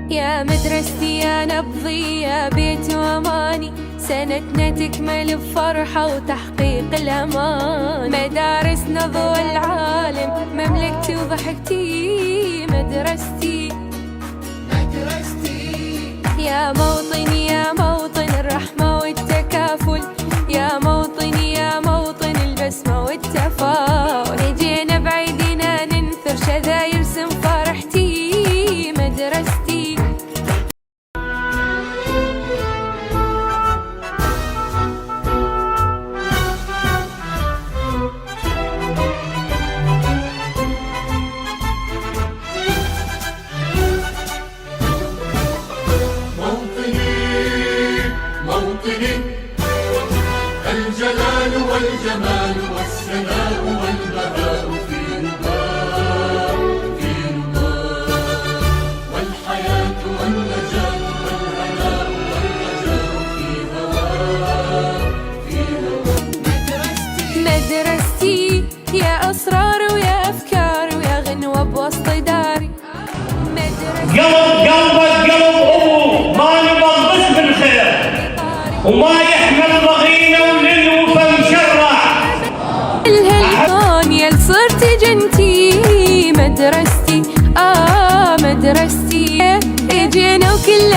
يا مدرستي يا نبضي يا بيت وأماني، سنتنا تكمل بفرحة وتحقيق الأمان. مدارسنا ضوء العالم، مملكتي وضحكتي مدرستي. يا موطني يا موطن الرحمة والتكافل، يا موطني يا موطن البسمة والتفاؤل. جينا بعيدنا ننثر شذا يرسم فرحتي مدرستي. موطني الجلال والجمال والسناء والبهاء في رباء في رباء، والحياة والنجاة والهناء والرجاء في هواء في هواء. مدرستي يا أسرار ويا أفكار ويا غنوة بوسط داري. قلبك قلب أبوه ما نبغى بالخير وما يحمل ضغينه وللوفا مشرع. الهلكون يا صرت جنتي مدرستي مدرستي. جينا وكل